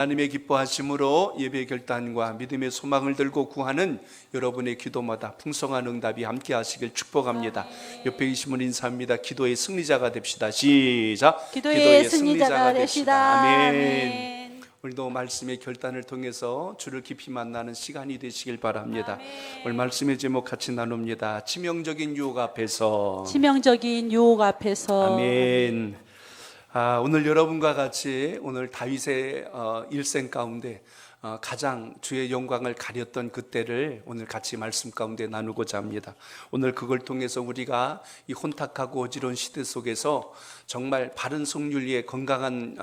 하나님의 기뻐하심으로 예배 결단과 믿음의 소망을 들고 구하는 여러분의 기도마다 풍성한 응답이 함께 하시길 축복합니다. 옆에 계신 분 인사합니다. 기도의 승리자가 됩시다. 시작. 기도의 승리자가 됩시다. 아멘. 오늘도 말씀의 결단을 통해서 주를 깊이 만나는 시간이 되시길 바랍니다. 오늘 말씀의 제목 같이 나눕니다. 치명적인 유혹 앞에서. 치명적인 유혹 앞에서. 아멘. 오늘 여러분과 같이 오늘 다윗의 일생 가운데 가장 주의 영광을 가렸던 그때를 오늘 같이 말씀 가운데 나누고자 합니다. 오늘 그걸 통해서 우리가 이 혼탁하고 어지러운 시대 속에서 정말 바른 속윤리의 건강한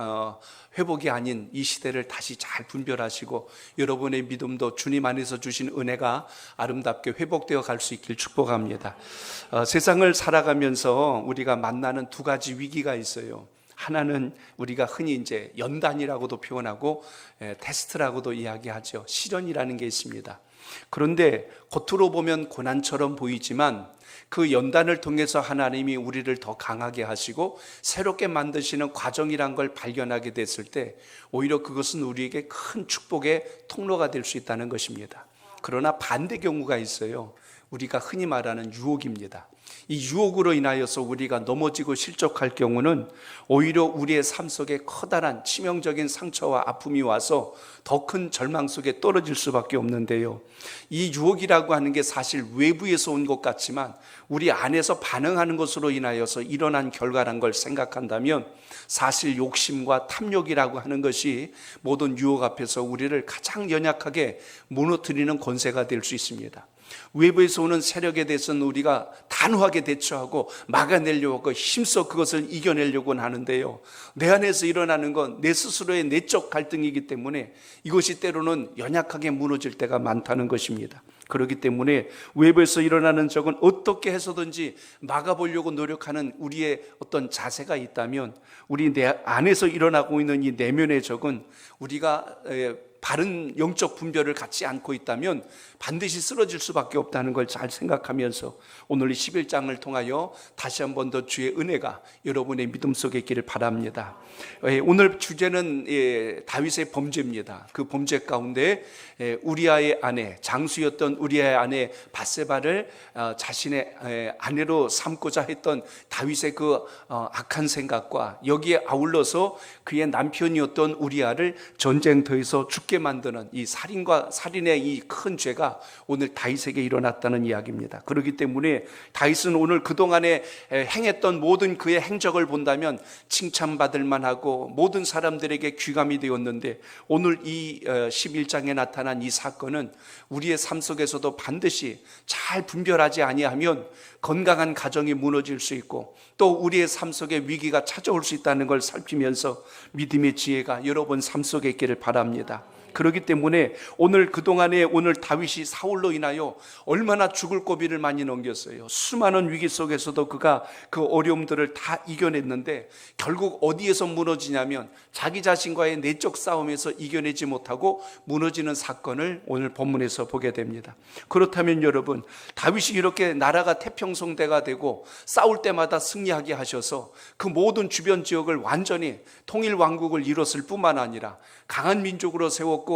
회복이 아닌 이 시대를 다시 잘 분별하시고 여러분의 믿음도 주님 안에서 주신 은혜가 아름답게 회복되어 갈 수 있길 축복합니다. 세상을 살아가면서 우리가 만나는 두 가지 위기가 있어요. 하나는 우리가 흔히 이제 연단이라고도 표현하고 테스트라고도 이야기하죠. 시련이라는 게 있습니다. 그런데 겉으로 보면 고난처럼 보이지만 그 연단을 통해서 하나님이 우리를 더 강하게 하시고 새롭게 만드시는 과정이란 걸 발견하게 됐을 때 오히려 그것은 우리에게 큰 축복의 통로가 될 수 있다는 것입니다. 그러나 반대 경우가 있어요. 우리가 흔히 말하는 유혹입니다. 이 유혹으로 인하여서 우리가 넘어지고 실족할 경우는 오히려 우리의 삶 속에 커다란 치명적인 상처와 아픔이 와서 더 큰 절망 속에 떨어질 수밖에 없는데요. 이 유혹이라고 하는 게 사실 외부에서 온 것 같지만 우리 안에서 반응하는 것으로 인하여서 일어난 결과란 걸 생각한다면 사실 욕심과 탐욕이라고 하는 것이 모든 유혹 앞에서 우리를 가장 연약하게 무너뜨리는 권세가 될 수 있습니다. 외부에서 오는 세력에 대해서는 우리가 단호하게 대처하고 막아내려고 하고 힘써 그것을 이겨내려고는 하는데요, 내 안에서 일어나는 건 내 스스로의 내적 갈등이기 때문에 이것이 때로는 연약하게 무너질 때가 많다는 것입니다. 그렇기 때문에 외부에서 일어나는 적은 어떻게 해서든지 막아보려고 노력하는 우리의 어떤 자세가 있다면 우리 내 안에서 일어나고 있는 이 내면의 적은 우리가 바른 영적 분별을 갖지 않고 있다면 반드시 쓰러질 수밖에 없다는 걸 잘 생각하면서 오늘 이 11장을 통하여 다시 한 번 더 주의 은혜가 여러분의 믿음 속에 있기를 바랍니다. 오늘 주제는 다윗의 범죄입니다. 그 범죄 가운데 우리아의 아내, 장수였던 우리아의 아내 밧세바를 자신의 아내로 삼고자 했던 다윗의 그 악한 생각과 여기에 아울러서 그의 남편이었던 우리아를 전쟁터에서 죽게 만드는 이 살인의 이 큰 죄가 오늘 다윗에게 일어났다는 이야기입니다. 그렇기 때문에 다윗은 오늘 그동안에 행했던 모든 그의 행적을 본다면 칭찬받을 만하고 모든 사람들에게 귀감이 되었는데 오늘 이 11장에 나타난 이 사건은 우리의 삶 속에서도 반드시 잘 분별하지 아니하면 건강한 가정이 무너질 수 있고 또 우리의 삶 속에 위기가 찾아올 수 있다는 걸 살피면서 믿음의 지혜가 여러분 삶 속에 있기를 바랍니다. 그렇기 때문에 오늘 그동안에 오늘 다윗이 사울로 인하여 얼마나 죽을 고비를 많이 넘겼어요. 수많은 위기 속에서도 그가 그 어려움들을 다 이겨냈는데 결국 어디에서 무너지냐면 자기 자신과의 내적 싸움에서 이겨내지 못하고 무너지는 사건을 오늘 본문에서 보게 됩니다. 그렇다면 여러분, 다윗이 이렇게 나라가 태평성대가 되고 싸울 때마다 승리하게 하셔서 그 모든 주변 지역을 완전히 통일 왕국을 이뤘을 뿐만 아니라 강한 민족으로 세웠고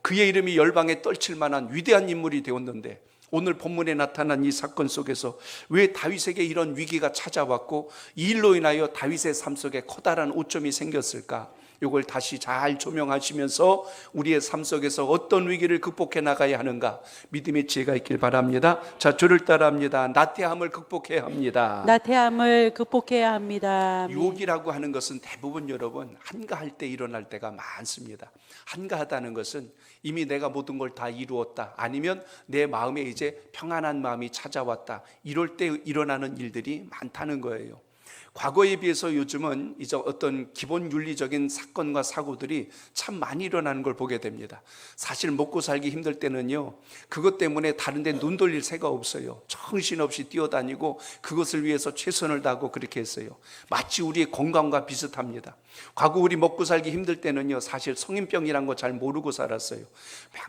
그의 이름이 열방에 떨칠 만한 위대한 인물이 되었는데 오늘 본문에 나타난 이 사건 속에서 왜 다윗에게 이런 위기가 찾아왔고 이 일로 인하여 다윗의 삶 속에 커다란 오점이 생겼을까? 이걸 다시 잘 조명하시면서 우리의 삶 속에서 어떤 위기를 극복해 나가야 하는가 믿음의 지혜가 있길 바랍니다. 자, 저를 따라합니다. 나태함을 극복해야 합니다. 나태함을 극복해야 합니다. 유혹이라고 하는 것은 대부분 여러분 한가할 때 일어날 때가 많습니다. 한가하다는 것은 이미 내가 모든 걸 다 이루었다, 아니면 내 마음에 이제 평안한 마음이 찾아왔다, 이럴 때 일어나는 일들이 많다는 거예요. 과거에 비해서 요즘은 이제 어떤 기본 윤리적인 사건과 사고들이 참 많이 일어나는 걸 보게 됩니다. 사실 먹고 살기 힘들 때는요, 그것 때문에 다른 데 눈 돌릴 새가 없어요. 정신없이 뛰어다니고 그것을 위해서 최선을 다하고 그렇게 했어요. 마치 우리의 건강과 비슷합니다. 과거 우리 먹고 살기 힘들 때는요, 사실 성인병이란 거 잘 모르고 살았어요.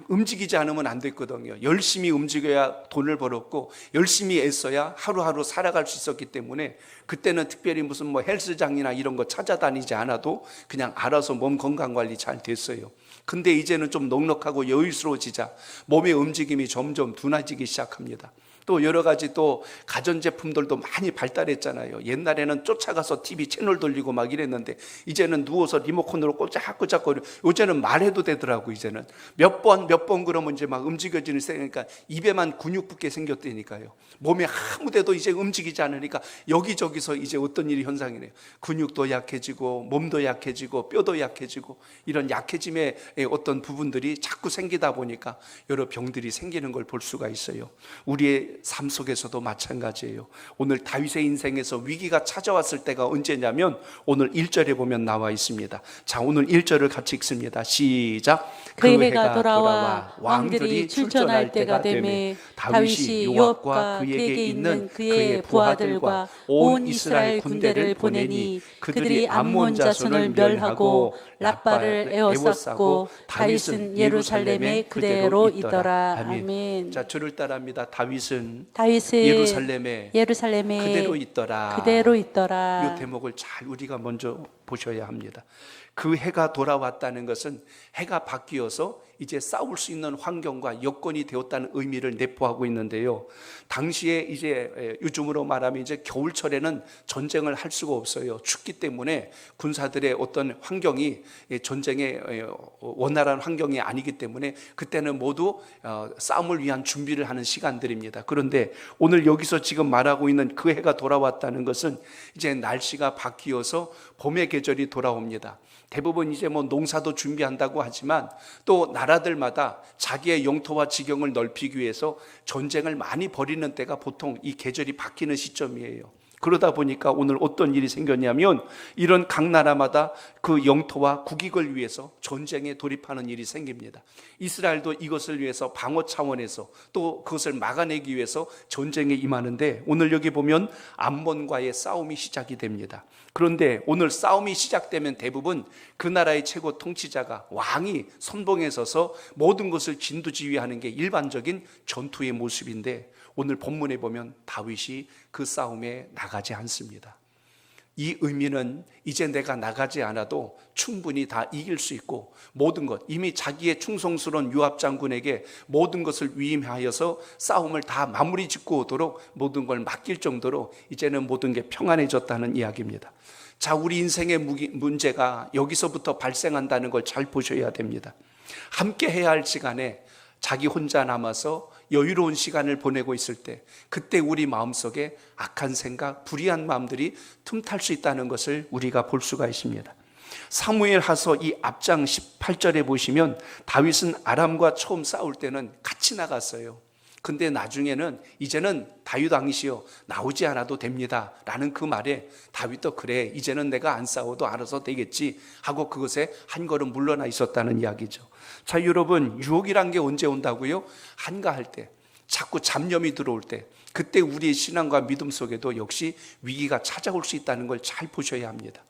움직이지 않으면 안 됐거든요. 열심히 움직여야 돈을 벌었고 열심히 애써야 하루하루 살아갈 수 있었기 때문에 그때는 특별히 무슨 헬스장이나 이런 거 찾아다니지 않아도 그냥 알아서 몸 건강 관리 잘 됐어요. 근데 이제는 좀 넉넉하고 여유스러워지자 몸의 움직임이 점점 둔해지기 시작합니다. 또 여러 가지 또 가전제품들도 많이 발달했잖아요. 옛날에는 쫓아가서 TV 채널 돌리고 막 이랬는데 이제는 누워서 리모컨으로 꼬작꼬작거려. 요새는 말해도 되더라고. 이제는 몇 번 그러면 이제 막 움직여지는 세니까 입에만 근육 붙게 생겼다니까요. 몸에 아무 데도 이제 움직이지 않으니까 여기저기서 이제 어떤 일이 현상이네요. 근육도 약해지고 몸도 약해지고 뼈도 약해지고 이런 약해짐의 어떤 부분들이 자꾸 생기다 보니까 여러 병들이 생기는 걸 볼 수가 있어요. 우리의 삶 속에서도 마찬가지예요. 오늘 다윗의 인생에서 위기가 찾아왔을 때가 언제냐면 오늘 1절에 보면 나와 있습니다. 자, 오늘 1절을 같이 읽습니다. 시작. 그 해가 돌아와 왕들이 출전할 때가 되매 다윗이 요압과 그에게 있는 그의 부하들과 온 이스라엘 군대를 보내니 그들이 암몬 자손을 멸하고 랍바를 에워쌌고 다윗은 예루살렘에 그대로 있더라. 아멘. 자, 저를 따라합니다. 다윗은 예루살렘에 그대로 있더라. 그대로 있더라. 이 대목을 잘 우리가 먼저 보셔야 합니다. 그 해가 돌아왔다는 것은 해가 바뀌어서 이제 싸울 수 있는 환경과 여건이 되었다는 의미를 내포하고 있는데요. 당시에 이제 요즘으로 말하면 이제 겨울철에는 전쟁을 할 수가 없어요. 춥기 때문에 군사들의 어떤 환경이 전쟁의 원활한 환경이 아니기 때문에 그때는 모두 싸움을 위한 준비를 하는 시간들입니다. 그런데 오늘 여기서 지금 말하고 있는 그 해가 돌아왔다는 것은 이제 날씨가 바뀌어서 봄의 계절이 돌아옵니다. 대부분 이제 뭐 농사도 준비한다고 하지만 또 나라들마다 자기의 영토와 지경을 넓히기 위해서 전쟁을 많이 벌이는 때가 보통 이 계절이 바뀌는 시점이에요. 그러다 보니까 오늘 어떤 일이 생겼냐면 이런 각 나라마다 그 영토와 국익을 위해서 전쟁에 돌입하는 일이 생깁니다. 이스라엘도 이것을 위해서 방어 차원에서 또 그것을 막아내기 위해서 전쟁에 임하는데 오늘 여기 보면 암몬과의 싸움이 시작이 됩니다. 그런데 오늘 싸움이 시작되면 대부분 그 나라의 최고 통치자가 왕이 선봉에 서서 모든 것을 진두지휘하는 게 일반적인 전투의 모습인데 오늘 본문에 보면 다윗이 그 싸움에 나가지 않습니다. 이 의미는 이제 내가 나가지 않아도 충분히 다 이길 수 있고 모든 것 이미 자기의 충성스러운 요압 장군에게 모든 것을 위임하여서 싸움을 다 마무리 짓고 오도록 모든 걸 맡길 정도로 이제는 모든 게 평안해졌다는 이야기입니다. 자, 우리 인생의 문제가 여기서부터 발생한다는 걸 잘 보셔야 됩니다. 함께 해야 할 시간에 자기 혼자 남아서 여유로운 시간을 보내고 있을 때 그때 우리 마음속에 악한 생각, 불의한 마음들이 틈탈 수 있다는 것을 우리가 볼 수가 있습니다. 사무엘하서 이 앞장 18절에 보시면 다윗은 아람과 처음 싸울 때는 같이 나갔어요. 근데 나중에는 이제는 다윗 왕이시여 나오지 않아도 됩니다 라는 그 말에 다윗도 그래 이제는 내가 안 싸워도 알아서 되겠지 하고 그것에 한 걸음 물러나 있었다는 이야기죠. 자, 여러분 유혹이란 게 언제 온다고요? 한가할 때, 자꾸 잡념이 들어올 때, 그때 우리의 신앙과 믿음 속에도 역시 위기가 찾아올 수 있다는 걸 잘 보셔야 합니다.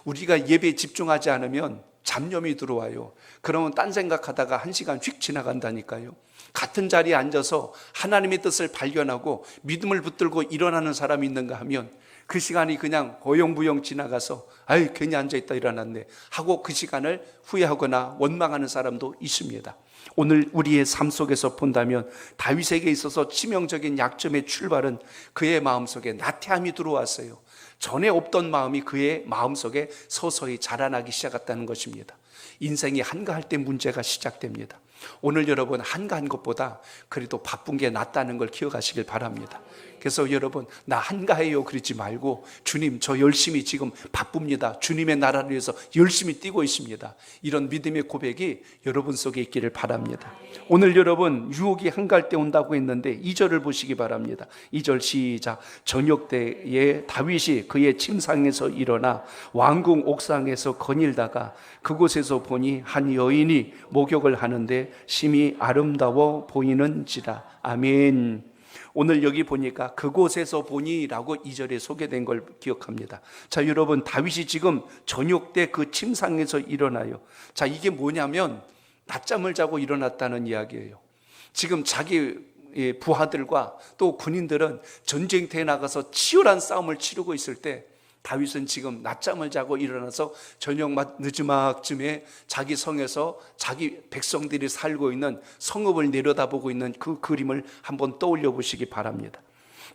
우리가 예배에 집중하지 않으면 잡념이 들어와요. 그러면 딴 생각하다가 1시간 휙 지나간다니까요. 같은 자리에 앉아서 하나님의 뜻을 발견하고 믿음을 붙들고 일어나는 사람이 있는가 하면 그 시간이 그냥 어영부영 지나가서 아유 괜히 앉아있다 일어났네 하고 그 시간을 후회하거나 원망하는 사람도 있습니다. 오늘 우리의 삶 속에서 본다면 다윗에게 있어서 치명적인 약점의 출발은 그의 마음속에 나태함이 들어왔어요. 전에 없던 마음이 그의 마음속에 서서히 자라나기 시작했다는 것입니다. 인생이 한가할 때 문제가 시작됩니다. 오늘 여러분 한가한 것보다 그래도 바쁜 게 낫다는 걸 기억하시길 바랍니다. 그래서 여러분 나 한가해요 그러지 말고 주님 저 열심히 지금 바쁩니다. 주님의 나라를 위해서 열심히 뛰고 있습니다. 이런 믿음의 고백이 여러분 속에 있기를 바랍니다. 오늘 여러분 유혹이 한가할 때 온다고 했는데 2절을 보시기 바랍니다. 2절 시작. 저녁 때에 다윗이 그의 침상에서 일어나 왕궁 옥상에서 거닐다가 그곳에서 보니 한 여인이 목욕을 하는데 심히 아름다워 보이는지라. 아멘. 오늘 여기 보니까 그곳에서 보니라고 2절에 소개된 걸 기억합니다. 자, 여러분 다윗이 지금 저녁 때 그 침상에서 일어나요. 자, 이게 뭐냐면 낮잠을 자고 일어났다는 이야기예요. 지금 자기 부하들과 또 군인들은 전쟁터에 나가서 치열한 싸움을 치르고 있을 때 다윗은 지금 낮잠을 자고 일어나서 저녁 늦지막쯤에 자기 성에서 자기 백성들이 살고 있는 성읍을 내려다보고 있는 그 그림을 한번 떠올려 보시기 바랍니다.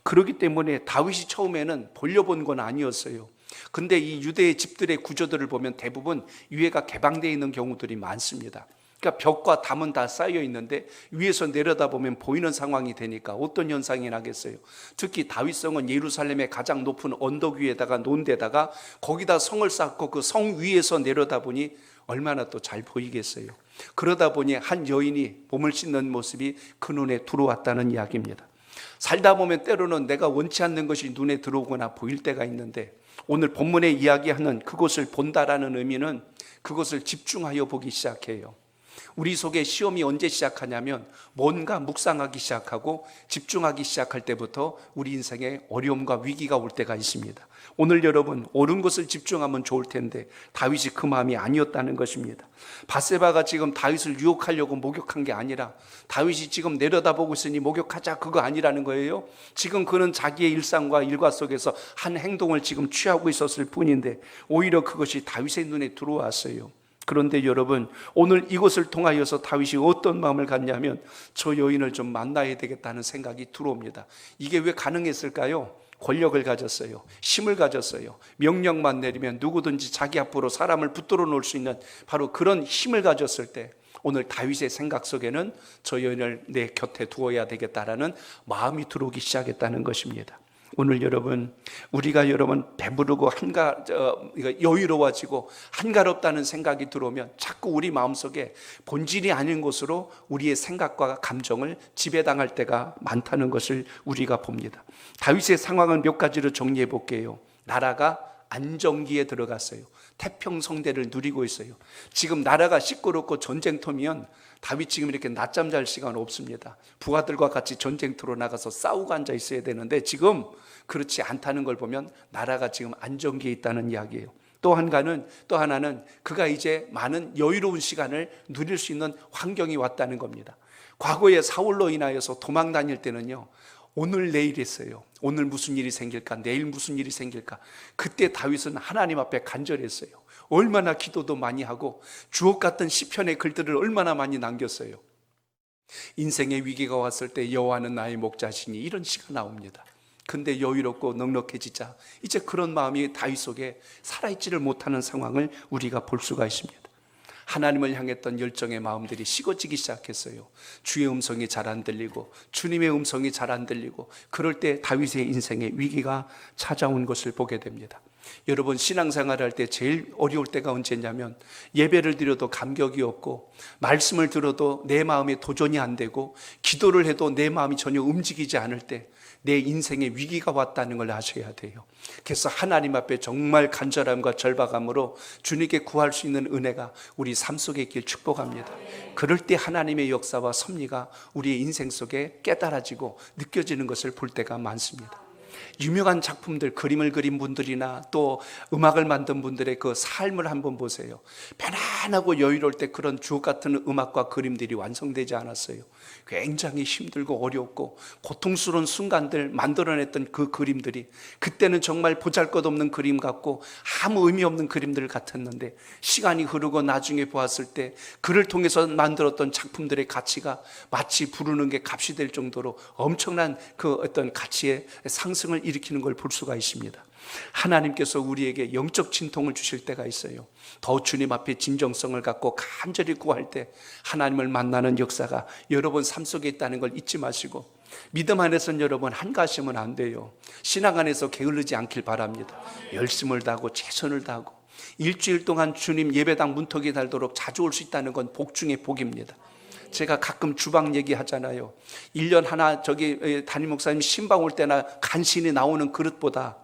그렇기 때문에 다윗이 처음에는 보려본 건 아니었어요. 근데 이 유대의 집들의 구조들을 보면 대부분 위에가 개방되어 있는 경우들이 많습니다. 그러니까 벽과 담은 다 쌓여 있는데 위에서 내려다보면 보이는 상황이 되니까 어떤 현상이 나겠어요? 특히 다윗성은 예루살렘의 가장 높은 언덕 위에다가 놓은 데다가 거기다 성을 쌓고 그 성 위에서 내려다보니 얼마나 또 잘 보이겠어요. 그러다 보니 한 여인이 몸을 씻는 모습이 그 눈에 들어왔다는 이야기입니다. 살다 보면 때로는 내가 원치 않는 것이 눈에 들어오거나 보일 때가 있는데 오늘 본문에 이야기하는 그것을 본다라는 의미는 그것을 집중하여 보기 시작해요. 우리 속에 시험이 언제 시작하냐면 뭔가 묵상하기 시작하고 집중하기 시작할 때부터 우리 인생에 어려움과 위기가 올 때가 있습니다. 오늘 여러분 옳은 것을 집중하면 좋을 텐데 다윗이 그 마음이 아니었다는 것입니다. 밧세바가 지금 다윗을 유혹하려고 목욕한 게 아니라 다윗이 지금 내려다보고 있으니 목욕하자 그거 아니라는 거예요. 지금 그는 자기의 일상과 일과 속에서 한 행동을 지금 취하고 있었을 뿐인데 오히려 그것이 다윗의 눈에 들어왔어요. 그런데 여러분 오늘 이것을 통하여서 다윗이 어떤 마음을 갖냐면 저 여인을 좀 만나야 되겠다는 생각이 들어옵니다. 이게 왜 가능했을까요? 권력을 가졌어요. 힘을 가졌어요. 명령만 내리면 누구든지 자기 앞으로 사람을 붙들어 놓을 수 있는 바로 그런 힘을 가졌을 때 오늘 다윗의 생각 속에는 저 여인을 내 곁에 두어야 되겠다라는 마음이 들어오기 시작했다는 것입니다. 오늘 여러분 우리가 여러분 배부르고 여유로워지고 한가롭다는 생각이 들어오면 자꾸 우리 마음속에 본질이 아닌 곳으로 우리의 생각과 감정을 지배당할 때가 많다는 것을 우리가 봅니다. 다윗의 상황은 몇 가지로 정리해 볼게요. 나라가 안정기에 들어갔어요. 태평성대를 누리고 있어요. 지금 나라가 시끄럽고 전쟁터면 다윗 지금 이렇게 낮잠 잘 시간 없습니다. 부하들과 같이 전쟁터로 나가서 싸우고 앉아 있어야 되는데 지금 그렇지 않다는 걸 보면 나라가 지금 안정기에 있다는 이야기예요. 또 하나는 그가 이제 많은 여유로운 시간을 누릴 수 있는 환경이 왔다는 겁니다. 과거에 사울로 인하여서 도망 다닐 때는요, 오늘 내일 했어요. 오늘 무슨 일이 생길까? 내일 무슨 일이 생길까? 그때 다윗은 하나님 앞에 간절했어요. 얼마나 기도도 많이 하고 주옥 같은 시편의 글들을 얼마나 많이 남겼어요. 인생의 위기가 왔을 때 여호와는 나의 목자시니 이런 시가 나옵니다. 근데 여유롭고 넉넉해지자 이제 그런 마음이 다윗 속에 살아있지를 못하는 상황을 우리가 볼 수가 있습니다. 하나님을 향했던 열정의 마음들이 식어지기 시작했어요. 주의 음성이 잘 안 들리고 주님의 음성이 잘 안 들리고 그럴 때 다윗의 인생에 위기가 찾아온 것을 보게 됩니다. 여러분 신앙생활 할 때 제일 어려울 때가 언제냐면 예배를 드려도 감격이 없고 말씀을 들어도 내 마음에 도전이 안 되고 기도를 해도 내 마음이 전혀 움직이지 않을 때 내 인생에 위기가 왔다는 걸 아셔야 돼요. 그래서 하나님 앞에 정말 간절함과 절박함으로 주님께 구할 수 있는 은혜가 우리 삶 속에 있길 축복합니다. 그럴 때 하나님의 역사와 섭리가 우리의 인생 속에 깨달아지고 느껴지는 것을 볼 때가 많습니다. 유명한 작품들, 그림을 그린 분들이나 또 음악을 만든 분들의 그 삶을 한번 보세요. 편안하고 여유로울 때 그런 주옥 같은 음악과 그림들이 완성되지 않았어요. 굉장히 힘들고 어렵고 고통스러운 순간들 만들어냈던 그 그림들이 그때는 정말 보잘것없는 그림 같고 아무 의미 없는 그림들 같았는데 시간이 흐르고 나중에 보았을 때 그를 통해서 만들었던 작품들의 가치가 마치 부르는 게 값이 될 정도로 엄청난 그 어떤 가치의 상승을 일으키는 걸 볼 수가 있습니다. 하나님께서 우리에게 영적 진통을 주실 때가 있어요. 더 주님 앞에 진정성을 갖고 간절히 구할 때 하나님을 만나는 역사가 여러분 삶 속에 있다는 걸 잊지 마시고 믿음 안에서는 여러분 한가하시면 안 돼요. 신앙 안에서 게을르지 않길 바랍니다. 열심을 다하고 최선을 다하고 일주일 동안 주님 예배당 문턱이 달도록 자주 올 수 있다는 건 복 중에 복입니다. 제가 가끔 주방 얘기하잖아요. 1년 하나 담임 목사님 신방 올 때나 간신히 나오는 그릇보다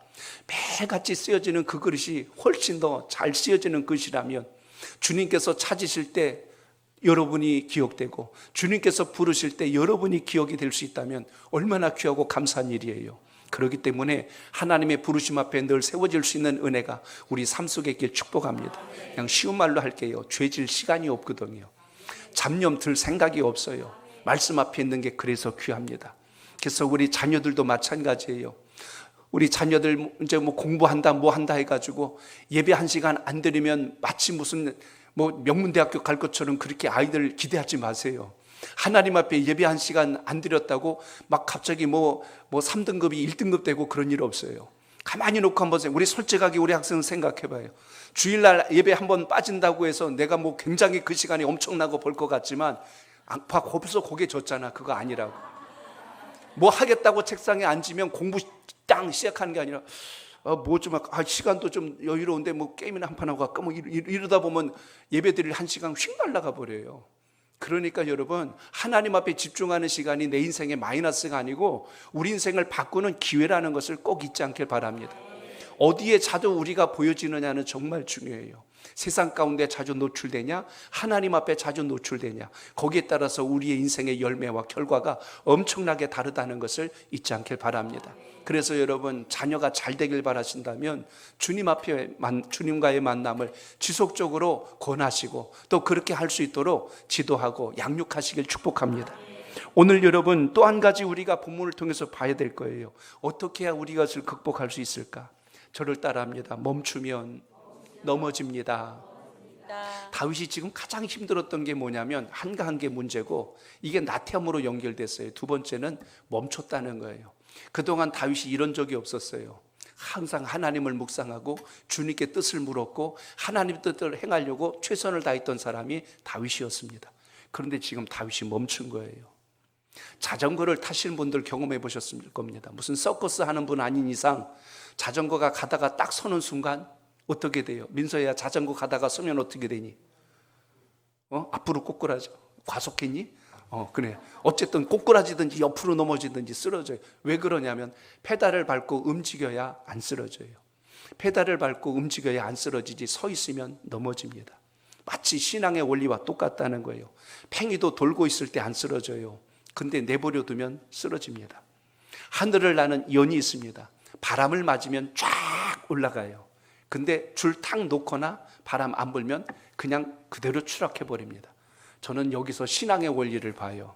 매같이 쓰여지는 그 그릇이 훨씬 더 잘 쓰여지는 그릇이라면 주님께서 찾으실 때 여러분이 기억되고 주님께서 부르실 때 여러분이 기억이 될 수 있다면 얼마나 귀하고 감사한 일이에요. 그렇기 때문에 하나님의 부르심 앞에 늘 세워질 수 있는 은혜가 우리 삶 속에 있길 축복합니다. 그냥 쉬운 말로 할게요. 죄질 시간이 없거든요. 잡념 들 생각이 없어요. 말씀 앞에 있는 게 그래서 귀합니다. 그래서 우리 자녀들도 마찬가지예요. 우리 자녀들 이제 뭐 공부한다 뭐 한다 해가지고 예배 1시간 안 드리면 마치 무슨 뭐 명문대학교 갈 것처럼 그렇게 아이들 기대하지 마세요. 하나님 앞에 예배 1시간 안 드렸다고 막 갑자기 뭐 3등급이 1등급 되고 그런 일 없어요. 가만히 놓고 한번 우리 솔직하게 우리 학생은 생각해 봐요. 주일날 예배 한번 빠진다고 해서 내가 뭐 굉장히 그 시간이 엄청나고 볼 것 같지만 벌써 고개 졌잖아. 그거 아니라고. 뭐 하겠다고 책상에 앉으면 공부 땅 시작하는 게 아니라 뭐 좀 시간도 좀 여유로운데 뭐 게임이나 한 판 하고 갈까 뭐 이러다 보면 예배 드릴 1시간 휙 날아가 버려요. 그러니까 여러분, 하나님 앞에 집중하는 시간이 내 인생의 마이너스가 아니고 우리 인생을 바꾸는 기회라는 것을 꼭 잊지 않길 바랍니다. 어디에 자주 우리가 보여지느냐는 정말 중요해요. 세상 가운데 자주 노출되냐, 하나님 앞에 자주 노출되냐, 거기에 따라서 우리의 인생의 열매와 결과가 엄청나게 다르다는 것을 잊지 않길 바랍니다. 그래서 여러분, 자녀가 잘 되길 바라신다면 주님 앞에 주님과의 만남을 지속적으로 권하시고 또 그렇게 할 수 있도록 지도하고 양육하시길 축복합니다. 오늘 여러분, 또 한 가지 우리가 본문을 통해서 봐야 될 거예요. 어떻게 해야 우리가 그것을 극복할 수 있을까? 저를 따라합니다. 멈추면 넘어집니다. 다윗이 지금 가장 힘들었던 게 뭐냐면 한가한 게 문제고, 이게 나태함으로 연결됐어요. 두 번째는 멈췄다는 거예요. 그동안 다윗이 이런 적이 없었어요. 항상 하나님을 묵상하고 주님께 뜻을 물었고 하나님 뜻을 행하려고 최선을 다했던 사람이 다윗이었습니다. 그런데 지금 다윗이 멈춘 거예요. 자전거를 타시는 분들 경험해 보셨을 겁니다. 무슨 서커스 하는 분 아닌 이상 자전거가 가다가 딱 서는 순간 어떻게 돼요? 민서야, 자전거 가다가 서면 어떻게 되니? 앞으로 꼬꾸라져. 과속했니? 그래. 어쨌든 꼬꾸라지든지 옆으로 넘어지든지 쓰러져요. 왜 그러냐면 페달을 밟고 움직여야 안 쓰러져요. 페달을 밟고 움직여야 안 쓰러지지 서 있으면 넘어집니다. 마치 신앙의 원리와 똑같다는 거예요. 팽이도 돌고 있을 때 안 쓰러져요. 근데 내버려 두면 쓰러집니다. 하늘을 나는 연이 있습니다. 바람을 맞으면 쫙 올라가요. 근데 줄 탁 놓거나 바람 안 불면 그냥 그대로 추락해 버립니다. 저는 여기서 신앙의 원리를 봐요.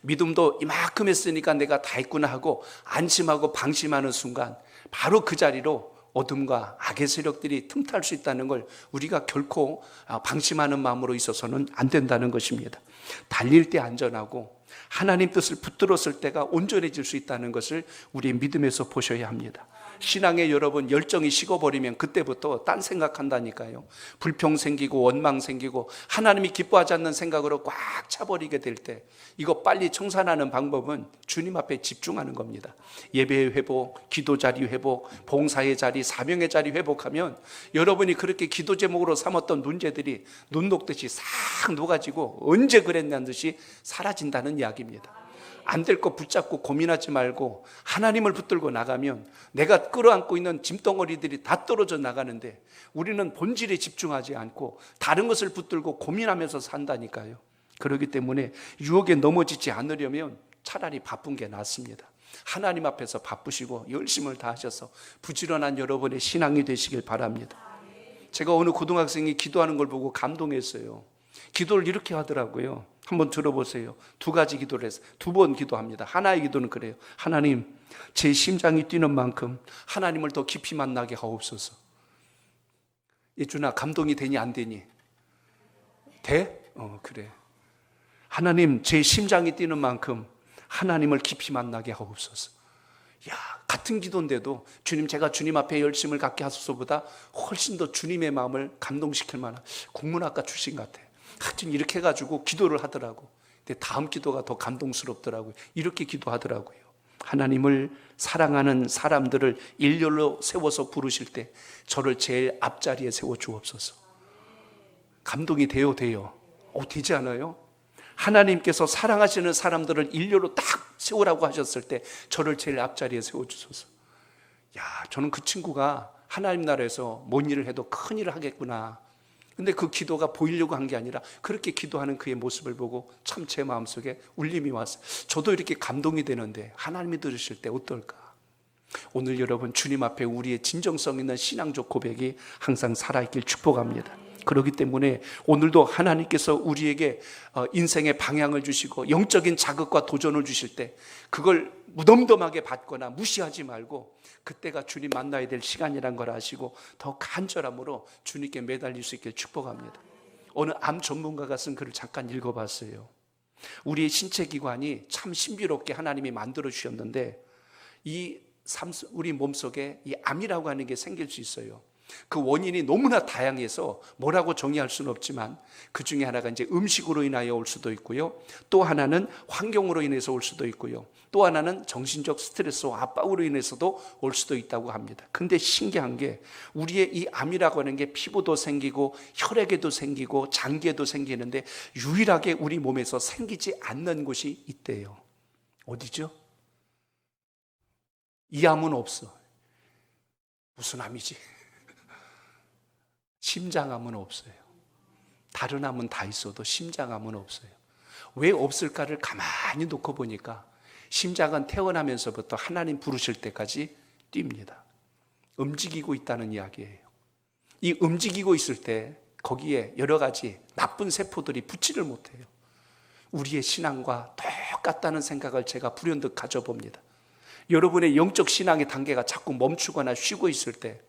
믿음도 이만큼 했으니까 내가 다 했구나 하고 안심하고 방심하는 순간 바로 그 자리로 어둠과 악의 세력들이 틈탈 수 있다는 걸 우리가 결코 방심하는 마음으로 있어서는 안 된다는 것입니다. 달릴 때 안전하고 하나님 뜻을 붙들었을 때가 온전해질 수 있다는 것을 우리의 믿음에서 보셔야 합니다. 신앙에 여러분 열정이 식어버리면 그때부터 딴 생각한다니까요. 불평 생기고 원망 생기고 하나님이 기뻐하지 않는 생각으로 꽉 차버리게 될 때 이거 빨리 청산하는 방법은 주님 앞에 집중하는 겁니다. 예배의 회복, 기도 자리 회복, 봉사의 자리, 사명의 자리 회복하면 여러분이 그렇게 기도 제목으로 삼았던 문제들이 눈 녹듯이 싹 녹아지고 언제 그랬냐는 듯이 사라진다는 이야기입니다. 안 될 거 붙잡고 고민하지 말고 하나님을 붙들고 나가면 내가 끌어안고 있는 짐덩어리들이 다 떨어져 나가는데 우리는 본질에 집중하지 않고 다른 것을 붙들고 고민하면서 산다니까요. 그렇기 때문에 유혹에 넘어지지 않으려면 차라리 바쁜 게 낫습니다. 하나님 앞에서 바쁘시고 열심을 다하셔서 부지런한 여러분의 신앙이 되시길 바랍니다. 제가 어느 고등학생이 기도하는 걸 보고 감동했어요. 기도를 이렇게 하더라고요. 한번 들어보세요. 두 가지 기도를 해서 두 번 기도합니다. 하나의 기도는 그래요. 하나님, 제 심장이 뛰는 만큼 하나님을 더 깊이 만나게 하옵소서. 예준아, 감동이 되니 안 되니? 돼? 그래. 하나님, 제 심장이 뛰는 만큼 하나님을 깊이 만나게 하옵소서. 야, 같은 기도인데도 주님, 제가 주님 앞에 열심을 갖게 하소서보다 훨씬 더 주님의 마음을 감동시킬 만한 국문학과 출신 같아. 하여튼 이렇게 해가지고 기도를 하더라고. 근데 다음 기도가 더 감동스럽더라고요. 이렇게 기도하더라고요. 하나님을 사랑하는 사람들을 일렬로 세워서 부르실 때 저를 제일 앞자리에 세워 주옵소서. 감동이 돼요. 되지 않아요? 하나님께서 사랑하시는 사람들을 일렬로 딱 세우라고 하셨을 때 저를 제일 앞자리에 세워 주소서. 야, 저는 그 친구가 하나님 나라에서 뭔 일을 해도 큰 일을 하겠구나. 근데 그 기도가 보이려고 한 게 아니라 그렇게 기도하는 그의 모습을 보고 참 제 마음속에 울림이 왔어요. 저도 이렇게 감동이 되는데 하나님이 들으실 때 어떨까? 오늘 여러분 주님 앞에 우리의 진정성 있는 신앙적 고백이 항상 살아있길 축복합니다. 그렇기 때문에 오늘도 하나님께서 우리에게 인생의 방향을 주시고 영적인 자극과 도전을 주실 때 그걸 무덤덤하게 받거나 무시하지 말고 그때가 주님 만나야 될 시간이란 걸 아시고 더 간절함으로 주님께 매달릴 수 있길 축복합니다. 어느 암 전문가가 쓴 글을 잠깐 읽어봤어요. 우리의 신체 기관이 참 신비롭게 하나님이 만들어 주셨는데 우리 몸속에 이 암이라고 하는 게 생길 수 있어요. 그 원인이 너무나 다양해서 뭐라고 정의할 수는 없지만 그 중에 하나가 이제 음식으로 인하여 올 수도 있고요. 또 하나는 환경으로 인해서 올 수도 있고요. 또 하나는 정신적 스트레스와 압박으로 인해서도 올 수도 있다고 합니다. 근데 신기한 게 우리의 이 암이라고 하는 게 피부도 생기고 혈액에도 생기고 장기에도 생기는데 유일하게 우리 몸에서 생기지 않는 곳이 있대요. 어디죠? 이 암은 없어. 무슨 암이지? 심장암은 없어요. 다른 암은 다 있어도 심장암은 없어요. 왜 없을까를 가만히 놓고 보니까 심장은 태어나면서부터 하나님 부르실 때까지 뜁니다. 움직이고 있다는 이야기예요. 이 움직이고 있을 때 거기에 여러 가지 나쁜 세포들이 붙지를 못해요. 우리의 신앙과 똑같다는 생각을 제가 불현듯 가져봅니다. 여러분의 영적 신앙의 단계가 자꾸 멈추거나 쉬고 있을 때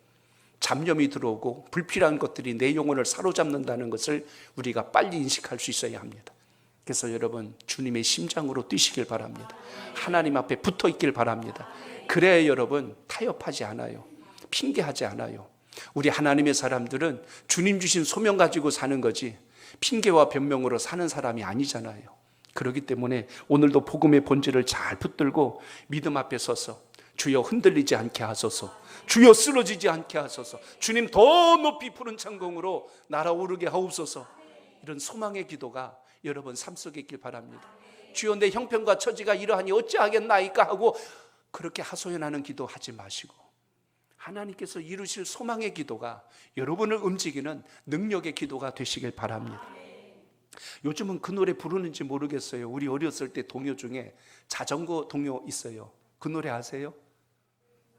잡념이 들어오고 불필요한 것들이 내 영혼을 사로잡는다는 것을 우리가 빨리 인식할 수 있어야 합니다. 그래서 여러분 주님의 심장으로 뛰시길 바랍니다. 하나님 앞에 붙어 있길 바랍니다. 그래야 여러분 타협하지 않아요. 핑계하지 않아요. 우리 하나님의 사람들은 주님 주신 소명 가지고 사는 거지 핑계와 변명으로 사는 사람이 아니잖아요. 그렇기 때문에 오늘도 복음의 본질을 잘 붙들고 믿음 앞에 서서 주여 흔들리지 않게 하소서, 주여 쓰러지지 않게 하소서, 주님 더 높이 푸른 창공으로 날아오르게 하옵소서, 이런 소망의 기도가 여러분 삶 속에 있길 바랍니다. 주여 내 형편과 처지가 이러하니 어찌하겠나이까 하고 그렇게 하소연하는 기도 하지 마시고 하나님께서 이루실 소망의 기도가 여러분을 움직이는 능력의 기도가 되시길 바랍니다. 요즘은 그 노래 부르는지 모르겠어요. 우리 어렸을 때 동요 중에 자전거 동요 있어요. 그 노래 아세요?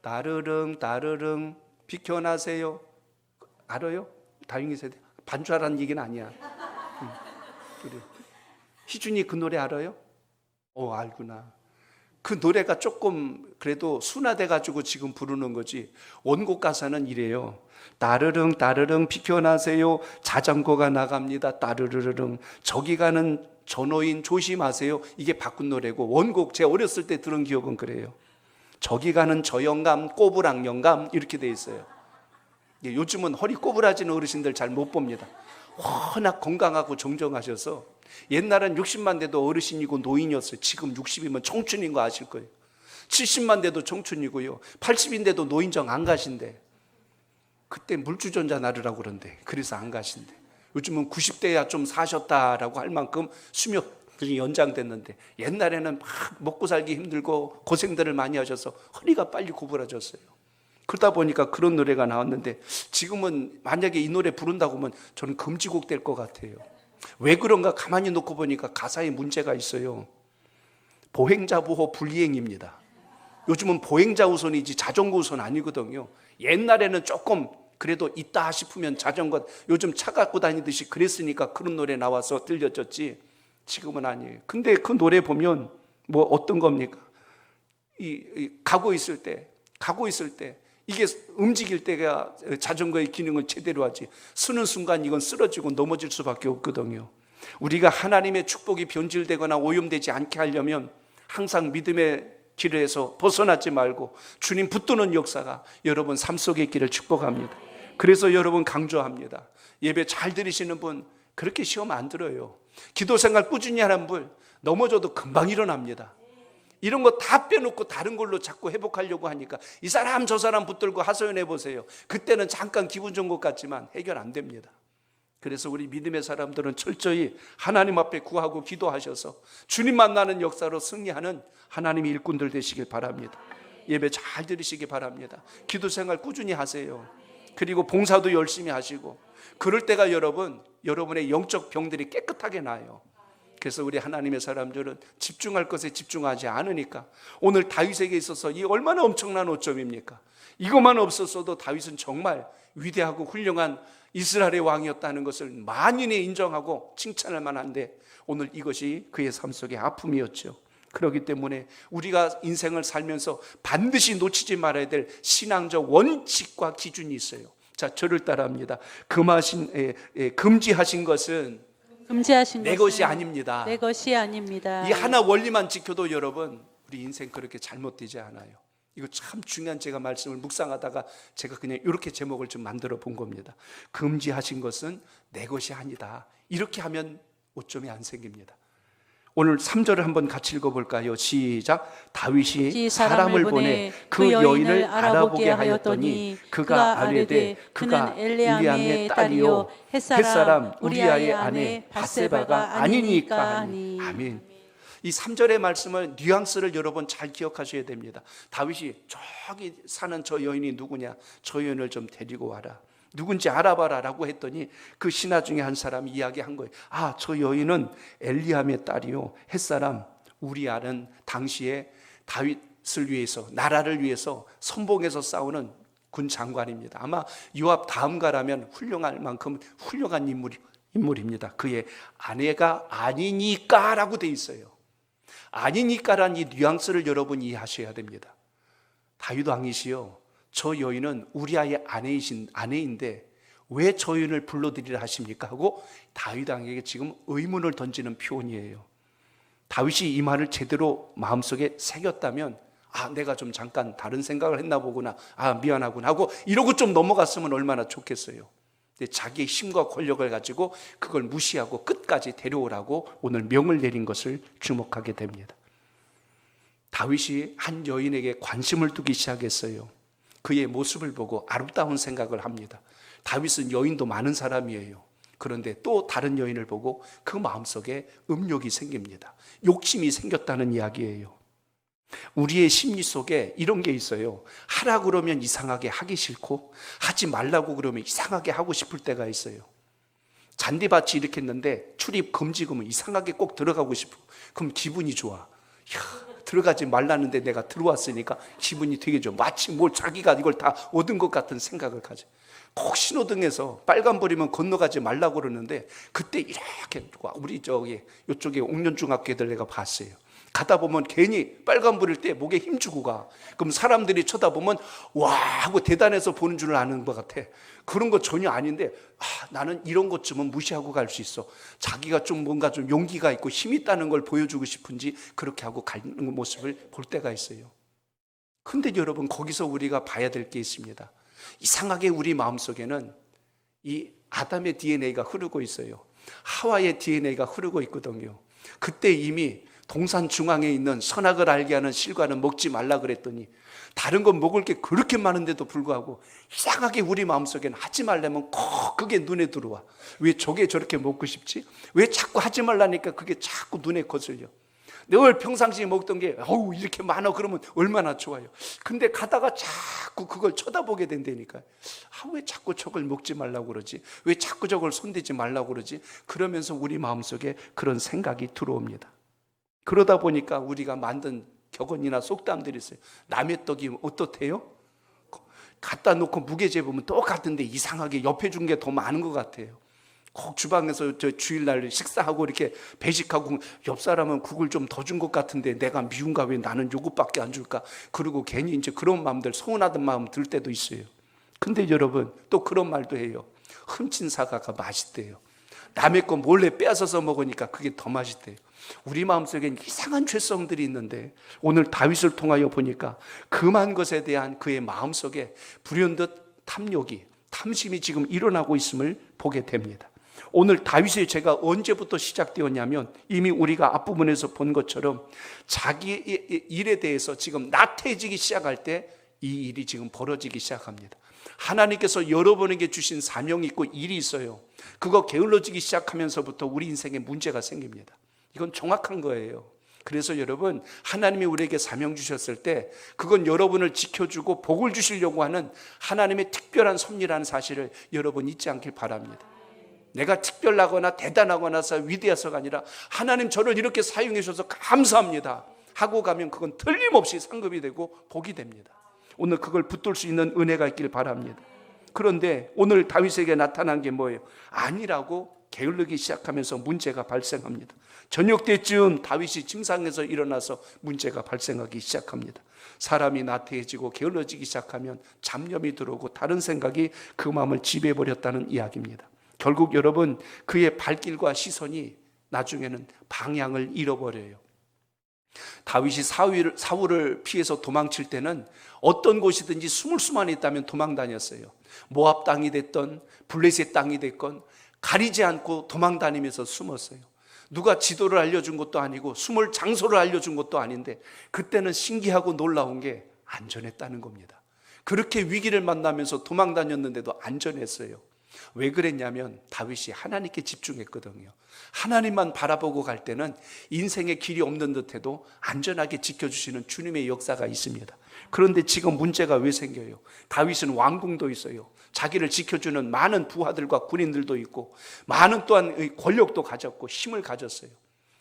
따르릉 따르릉 비켜나세요. 알아요? 다행히 세대 반주하라는 얘기는 아니야. 그래. 희준이 그 노래 알아요? 알구나. 그 노래가 조금 그래도 순화돼가지고 지금 부르는 거지 원곡 가사는 이래요. 따르릉 따르릉 비켜나세요. 자전거가 나갑니다. 따르르르릉 저기 가는 전호인 조심하세요. 이게 바꾼 노래고 원곡 제 어렸을 때 들은 기억은 그래요. 저기 가는 저 영감 꼬부랑 영감 이렇게 돼 있어요. 요즘은 허리 꼬부라지는 어르신들 잘 못 봅니다. 워낙 건강하고 정정하셔서 옛날엔 60만 돼도 어르신이고 노인이었어요. 지금 60이면 청춘인 거 아실 거예요. 70만 돼도 청춘이고요. 80인데도 노인정 안 가신대. 그때 물주전자 나르라고 그런데 그래서 안 가신대. 요즘은 90대야 좀 사셨다라고 할 만큼 수명이 연장됐는데 옛날에는 막 먹고 살기 힘들고 고생들을 많이 하셔서 허리가 빨리 구부러졌어요. 그러다 보니까 그런 노래가 나왔는데 지금은 만약에 이 노래 부른다고 하면 저는 금지곡 될 것 같아요. 왜 그런가 가만히 놓고 보니까 가사에 문제가 있어요. 보행자 보호 불이행입니다. 요즘은 보행자 우선이지 자전거 우선 아니거든요. 옛날에는 조금 그래도 있다 싶으면 자전거 요즘 차 갖고 다니듯이 그랬으니까 그런 노래 나와서 들려졌지 지금은 아니에요. 근데 그 노래 보면 뭐 어떤 겁니까? 가고 있을 때 이게 움직일 때가 자전거의 기능을 제대로 하지 쓰는 순간 이건 쓰러지고 넘어질 수밖에 없거든요. 우리가 하나님의 축복이 변질되거나 오염되지 않게 하려면 항상 믿음의 길에서 벗어나지 말고 주님 붙드는 역사가 여러분 삶 속에 있기를 축복합니다. 그래서 여러분 강조합니다. 예배 잘 드리시는 분 그렇게 시험 안 들어요. 기도 생활 꾸준히 하는 분 넘어져도 금방 일어납니다. 이런 거 다 빼놓고 다른 걸로 자꾸 회복하려고 하니까 이 사람 저 사람 붙들고 하소연해 보세요. 그때는 잠깐 기분 좋은 것 같지만 해결 안 됩니다. 그래서 우리 믿음의 사람들은 철저히 하나님 앞에 구하고 기도하셔서 주님 만나는 역사로 승리하는 하나님의 일꾼들 되시길 바랍니다. 예배 잘 드리시기 바랍니다. 기도 생활 꾸준히 하세요. 그리고 봉사도 열심히 하시고 그럴 때가 여러분의 영적 병들이 깨끗하게 나요. 그래서 우리 하나님의 사람들은 집중할 것에 집중하지 않으니까 오늘 다윗에게 있어서 이 얼마나 엄청난 오점입니까? 이것만 없었어도 다윗은 정말 위대하고 훌륭한 이스라엘의 왕이었다는 것을 만인이 인정하고 칭찬할 만한데 오늘 이것이 그의 삶 속의 아픔이었죠. 그렇기 때문에 우리가 인생을 살면서 반드시 놓치지 말아야 될 신앙적 원칙과 기준이 있어요. 자, 저를 따라합니다. 금지하신 것은 내 것이 아닙니다. 내 것이 아닙니다. 이 하나 원리만 지켜도 여러분 우리 인생 그렇게 잘못되지 않아요. 이거 참 중요한 제가 말씀을 묵상하다가 제가 그냥 이렇게 제목을 좀 만들어 본 겁니다. 금지하신 것은 내 것이 아니다. 이렇게 하면 오점이 안 생깁니다. 오늘 3절을 한번 같이 읽어볼까요? 시작. 다윗이 사람을 보내 그 여인을 알아보게 하였더니 그가 아뢰되 그가 엘리암의 딸이요 햇사람 우리아의 아내 밧세바가 아니니까 하니. 아멘. 이 3절의 말씀을 뉘앙스를 여러분 잘 기억하셔야 됩니다. 다윗이 저기 사는 저 여인이 누구냐? 저 여인을 좀 데리고 와라. 누군지 알아봐라 라고 했더니 그 신하 중에 한 사람이 이야기한 거예요. 아, 저 여인은 엘리암의 딸이요 햇사람 우리아는 당시에 다윗을 위해서 나라를 위해서 선봉에서 싸우는 군 장관입니다. 아마 요압 다음가라면 훌륭할 만큼 훌륭한 인물입니다. 그의 아내가 아니니까 라고 돼 있어요. 아니니까라는 이 뉘앙스를 여러분 이해하셔야 됩니다. 다윗 왕이시여, 저 여인은 우리아의 아내인데 왜 저 여인을 불러들이라 하십니까? 하고 다윗 왕에게 지금 의문을 던지는 표현이에요. 다윗이 이 말을 제대로 마음속에 새겼다면 아, 내가 좀 잠깐 다른 생각을 했나 보구나. 아, 미안하구나 하고 이러고 좀 넘어갔으면 얼마나 좋겠어요. 근데 자기의 힘과 권력을 가지고 그걸 무시하고 끝까지 데려오라고 오늘 명을 내린 것을 주목하게 됩니다. 다윗이 한 여인에게 관심을 두기 시작했어요. 그의 모습을 보고 아름다운 생각을 합니다. 다윗은 여인도 많은 사람이에요. 그런데 또 다른 여인을 보고 그 마음속에 음욕이 생깁니다. 욕심이 생겼다는 이야기예요. 우리의 심리 속에 이런 게 있어요. 하라 그러면 이상하게 하기 싫고 하지 말라고 그러면 이상하게 하고 싶을 때가 있어요. 잔디밭이 이렇게 했는데 출입 금지금은 이상하게 꼭 들어가고 싶어. 그럼 기분이 좋아. 들어가지 말라는데 내가 들어왔으니까 기분이 되게 좋아. 마치 뭘 자기가 이걸 다 얻은 것 같은 생각을 가져. 꼭 신호등에서 빨간불이면 건너가지 말라고 그러는데 그때 이렇게 우리 저기 이쪽에 옥년중학교 애들 내가 봤어요. 가다 보면 괜히 빨간불일 때 목에 힘주고 가. 그럼 사람들이 쳐다보면 와 하고 대단해서 보는 줄 아는 것 같아. 그런 거 전혀 아닌데 나는 이런 것쯤은 무시하고 갈 수 있어. 자기가 좀 뭔가 좀 용기가 있고 힘 있다는 걸 보여주고 싶은지 그렇게 하고 가는 모습을 볼 때가 있어요. 근데 여러분 거기서 우리가 봐야 될 게 있습니다. 이상하게 우리 마음속에는 이 아담의 DNA가 흐르고 있어요. 하와의 DNA가 흐르고 있거든요. 그때 이미 동산 중앙에 있는 선악을 알게 하는 실과는 먹지 말라 그랬더니 다른 건 먹을 게 그렇게 많은데도 불구하고 이상하게 우리 마음속에는 하지 말라면 꼭 그게 눈에 들어와. 왜 저게 저렇게 먹고 싶지? 왜 자꾸 하지 말라니까 그게 자꾸 눈에 거슬려. 늘 평상시에 먹던 게 어우 이렇게 많아 그러면 얼마나 좋아요. 근데 가다가 자꾸 그걸 쳐다보게 된다니까. 왜 자꾸 저걸 먹지 말라고 그러지? 왜 자꾸 저걸 손대지 말라고 그러지? 그러면서 우리 마음속에 그런 생각이 들어옵니다. 그러다 보니까 우리가 만든 격언이나 속담들이 있어요. 남의 떡이 어떻대요? 갖다 놓고 무게 재보면 똑같은데 이상하게 옆에 준 게 더 많은 것 같아요. 꼭 주방에서 저 주일날 식사하고 이렇게 배식하고 옆 사람은 국을 좀 더 준 것 같은데 내가 미운가 왜 나는 요것밖에 안 줄까? 그리고 괜히 이제 그런 마음들 서운하던 마음 들 때도 있어요. 근데 여러분 또 그런 말도 해요. 훔친 사과가 맛있대요. 남의 거 몰래 빼앗아서 먹으니까 그게 더 맛있대요. 우리 마음속엔 이상한 죄성들이 있는데 오늘 다윗을 통하여 보니까 금한 것에 대한 그의 마음속에 불현듯 탐욕이 탐심이 지금 일어나고 있음을 보게 됩니다. 오늘 다윗의 죄가 언제부터 시작되었냐면 이미 우리가 앞부분에서 본 것처럼 자기의 일에 대해서 지금 나태해지기 시작할 때 이 일이 지금 벌어지기 시작합니다. 하나님께서 여러분에게 주신 사명이 있고 일이 있어요. 그거 게을러지기 시작하면서부터 우리 인생에 문제가 생깁니다. 이건 정확한 거예요. 그래서 여러분 하나님이 우리에게 사명 주셨을 때 그건 여러분을 지켜주고 복을 주시려고 하는 하나님의 특별한 섭리라는 사실을 여러분 잊지 않길 바랍니다. 내가 특별하거나 대단하거나 위대해서가 아니라 하나님 저를 이렇게 사용해 주셔서 감사합니다 하고 가면 그건 틀림없이 상급이 되고 복이 됩니다. 오늘 그걸 붙들 수 있는 은혜가 있길 바랍니다. 그런데 오늘 다윗에게 나타난 게 뭐예요? 아니라고 게을르기 시작하면서 문제가 발생합니다. 저녁 때쯤 다윗이 침상에서 일어나서 문제가 발생하기 시작합니다. 사람이 나태해지고 게을러지기 시작하면 잡념이 들어오고 다른 생각이 그 마음을 지배해버렸다는 이야기입니다. 결국 여러분, 그의 발길과 시선이 나중에는 방향을 잃어버려요. 다윗이 사울을 피해서 도망칠 때는 어떤 곳이든지 숨을 수만 있다면 도망 다녔어요. 모압 땅이 됐던 블레셋 땅이 됐건 가리지 않고 도망 다니면서 숨었어요. 누가 지도를 알려준 것도 아니고 숨을 장소를 알려준 것도 아닌데 그때는 신기하고 놀라운 게 안전했다는 겁니다. 그렇게 위기를 만나면서 도망 다녔는데도 안전했어요. 왜 그랬냐면 다윗이 하나님께 집중했거든요. 하나님만 바라보고 갈 때는 인생의 길이 없는 듯해도 안전하게 지켜주시는 주님의 역사가 있습니다. 그런데 지금 문제가 왜 생겨요? 다윗은 왕궁도 있어요. 자기를 지켜주는 많은 부하들과 군인들도 있고 많은 또한 권력도 가졌고 힘을 가졌어요.